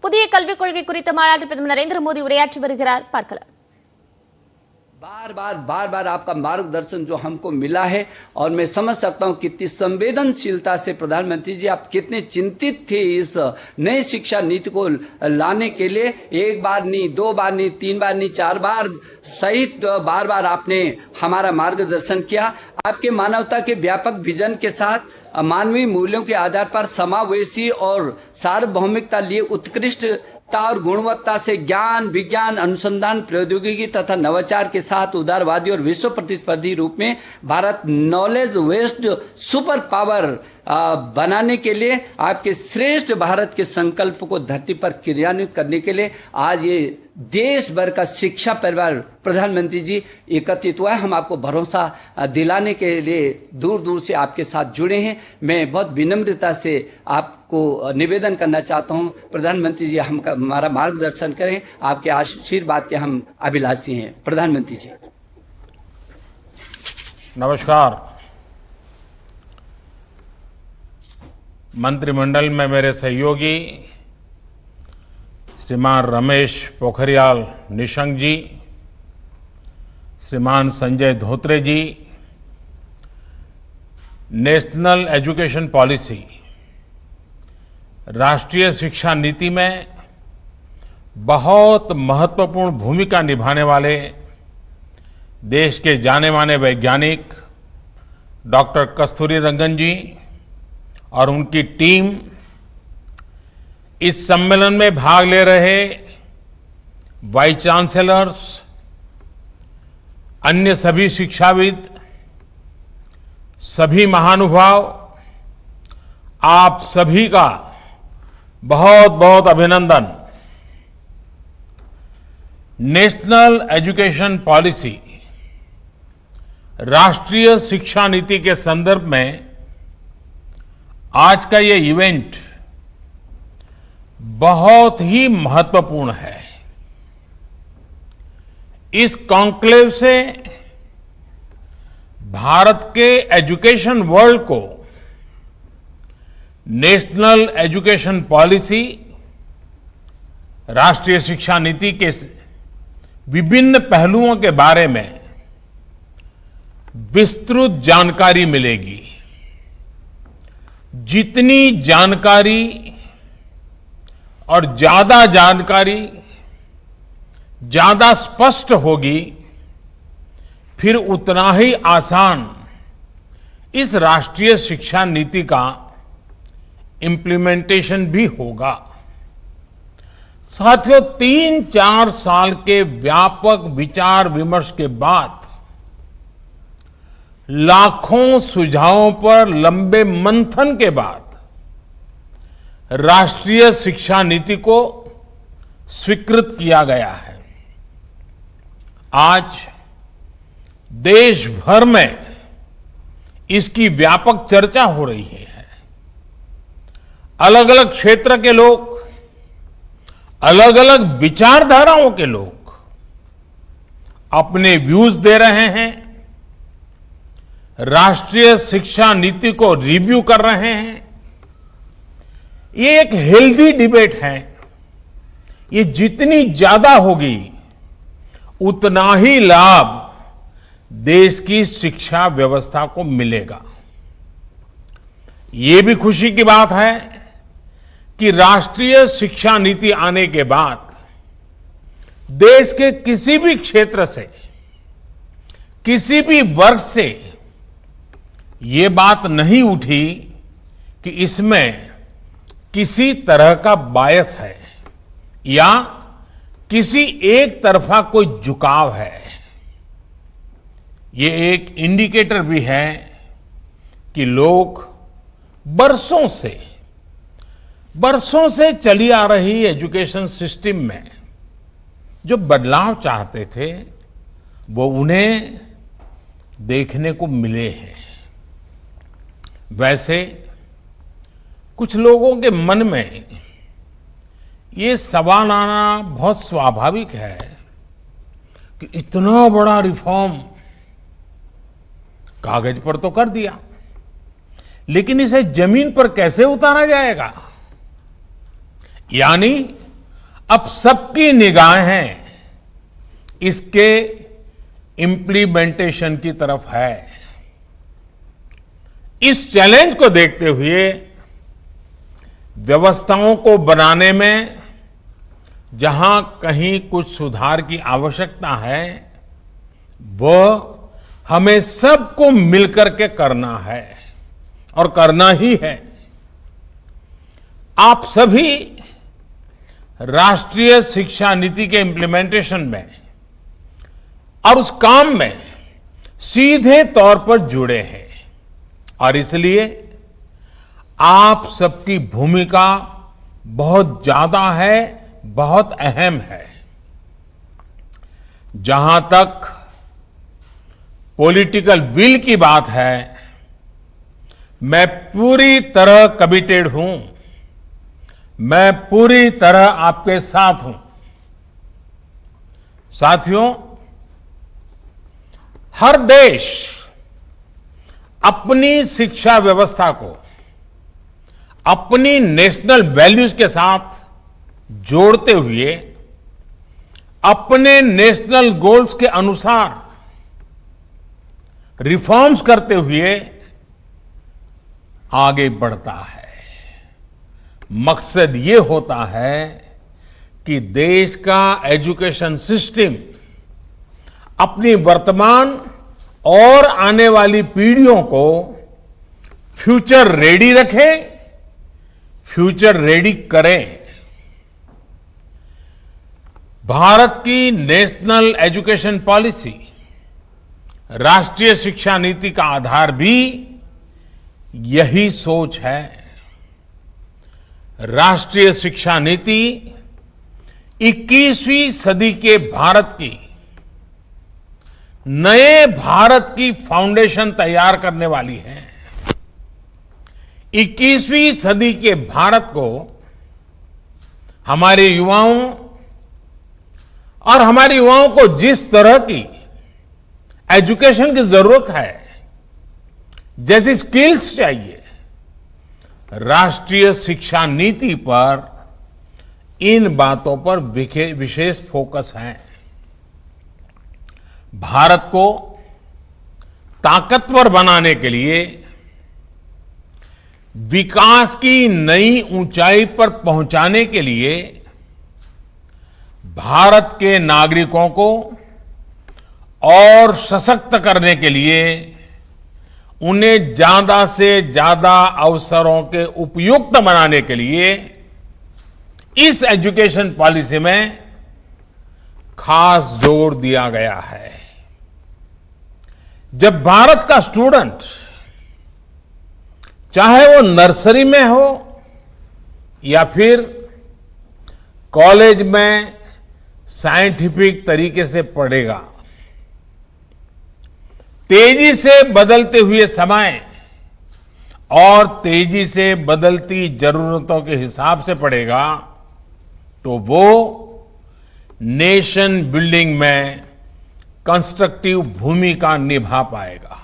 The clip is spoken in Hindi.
புதிய கல்விக் கொள்கை குறித்த மாநாட்டில் பிரதமர் நரேந்திர மோடி உரையாற்றி வருகிறார். பார்க்கலாம். बार बार आपका मार्गदर्शन जो हमको मिला है और मैं समझ सकता हूं कितनी संवेदनशीलता से प्रधानमंत्री जी आप कितने चिंतित थे इस नई शिक्षा नीति को लाने के लिए। एक बार नहीं, दो बार नहीं, तीन बार नहीं, चार बार सहित बार बार आपने हमारा मार्गदर्शन किया। आपके मानवता के व्यापक विजन के साथ मानवीय मूल्यों के आधार पर समावेशी और सार्वभौमिकता लिए उत्कृष्टता और गुणवत्ता से ज्ञान, विज्ञान, अनुसंधान, प्रौद्योगिकी तथा नवाचार के साथ उदारवादी और विश्व प्रतिस्पर्धी रूप में भारत नॉलेज वेस्ट सुपर पावर बनाने के लिए आपके श्रेष्ठ भारत के संकल्प को धरती पर क्रियान्वित करने के लिए आज ये देश भर का शिक्षा परिवार प्रधानमंत्री जी एकत्रित हुआ है। हम आपको भरोसा दिलाने के लिए दूर दूर से आपके साथ जुड़े हैं। मैं बहुत विनम्रता से आपको निवेदन करना चाहता हूं, प्रधानमंत्री जी हमारा मार्गदर्शन करें। आपके आशीर्वाद के हम अभिलाषी हैं प्रधानमंत्री जी। नमस्कार। मंत्रिमंडल में मेरे सहयोगी श्रीमान रमेश पोखरियाल निशंक जी, श्रीमान संजय धोत्रे जी, नेशनल एजुकेशन पॉलिसी राष्ट्रीय शिक्षा नीति में बहुत महत्वपूर्ण भूमिका निभाने वाले देश के जाने माने वैज्ञानिक डॉक्टर कस्तूरीरंगन जी और उनकी टीम, इस सम्मेलन में भाग ले रहे वाइस चांसलर्स, अन्य सभी शिक्षाविद, सभी महानुभाव, आप सभी का बहुत बहुत अभिनंदन। नेशनल एजुकेशन पॉलिसी राष्ट्रीय शिक्षा नीति के संदर्भ में आज का ये इवेंट बहुत ही महत्वपूर्ण है। इस कॉन्क्लेव से भारत के एजुकेशन वर्ल्ड को नेशनल एजुकेशन पॉलिसी, राष्ट्रीय शिक्षा नीति के विभिन्न पहलुओं के बारे में विस्तृत जानकारी मिलेगी। जितनी जानकारी और ज्यादा जानकारी ज्यादा स्पष्ट होगी, फिर उतना ही आसान इस राष्ट्रीय शिक्षा नीति का इम्प्लीमेंटेशन भी होगा। साथियों, 3-4 साल के व्यापक विचार विमर्श के बाद लाखों सुझावों पर लंबे मंथन के बाद राष्ट्रीय शिक्षा नीति को स्वीकृत किया गया है। आज देश भर में इसकी व्यापक चर्चा हो रही है। अलग अलग क्षेत्र के लोग, अलग अलग विचारधाराओं के लोग अपने व्यूज दे रहे हैं, राष्ट्रीय शिक्षा नीति को रिव्यू कर रहे हैं। ये एक हेल्दी डिबेट है। ये जितनी ज्यादा होगी उतना ही लाभ देश की शिक्षा व्यवस्था को मिलेगा। ये भी खुशी की बात है कि राष्ट्रीय शिक्षा नीति आने के बाद देश के किसी भी क्षेत्र से, किसी भी वर्ग से ये बात नहीं उठी कि इसमें किसी तरह का बायस है या किसी एक तरफा कोई झुकाव है। ये एक इंडिकेटर भी है कि लोग बरसों से चली आ रही एजुकेशन सिस्टम में जो बदलाव चाहते थे वो उन्हें देखने को मिले हैं। वैसे कुछ लोगों के मन में ये सवाल आना बहुत स्वाभाविक है कि इतना बड़ा रिफॉर्म कागज पर तो कर दिया, लेकिन इसे जमीन पर कैसे उतारा जाएगा? यानी अब सबकी निगाहें इसके इम्प्लीमेंटेशन की तरफ है। इस चैलेंज को देखते हुए व्यवस्थाओं को बनाने में जहां कहीं कुछ सुधार की आवश्यकता है, वह हमें सबको मिलकर के करना है और करना ही है। आप सभी राष्ट्रीय शिक्षा नीति के इम्प्लीमेंटेशन में और उस काम में सीधे तौर पर जुड़े हैं और इसलिए आप सबकी भूमिका बहुत ज्यादा है, बहुत अहम है। जहां तक पॉलिटिकल विल की बात है, मैं पूरी तरह कमिटेड हूं, मैं पूरी तरह आपके साथ हूं। साथियों, हर देश अपनी शिक्षा व्यवस्था को अपनी नेशनल वैल्यूज के साथ जोड़ते हुए अपने नेशनल गोल्स के अनुसार रिफॉर्म्स करते हुए आगे बढ़ता है। मकसद ये होता है कि देश का एजुकेशन सिस्टम अपनी वर्तमान और आने वाली पीढ़ियों को फ्यूचर रेडी रखे, फ्यूचर रेडी करें। भारत की नेशनल एजुकेशन पॉलिसी, राष्ट्रीय शिक्षा नीति का आधार भी यही सोच है। राष्ट्रीय शिक्षा नीति 21वीं सदी के भारत की, नए भारत की फाउंडेशन तैयार करने वाली है। 21वीं सदी के भारत को हमारे युवाओं और हमारे युवाओं को जिस तरह की एजुकेशन की जरूरत है, जैसी स्किल्स चाहिए, राष्ट्रीय शिक्षा नीति पर इन बातों पर विशेष फोकस है। भारत को ताकतवर बनाने के लिए, विकास की नई ऊंचाई पर पहुंचाने के लिए भारत के नागरिकों को और सशक्त करने के लिए, उन्हें ज्यादा से ज्यादा अवसरों के उपयुक्त बनाने के लिए इस एजुकेशन पॉलिसी में खास जोर दिया गया है। जब भारत का स्टूडेंट, चाहे वो नर्सरी में हो या फिर कॉलेज में साइंटिफिक तरीके से पढ़ेगा, तेजी से बदलते हुए समय और तेजी से बदलती जरूरतों के हिसाब से पढ़ेगा, तो वो नेशन बिल्डिंग में कंस्ट्रक्टिव भूमिका निभा पाएगा।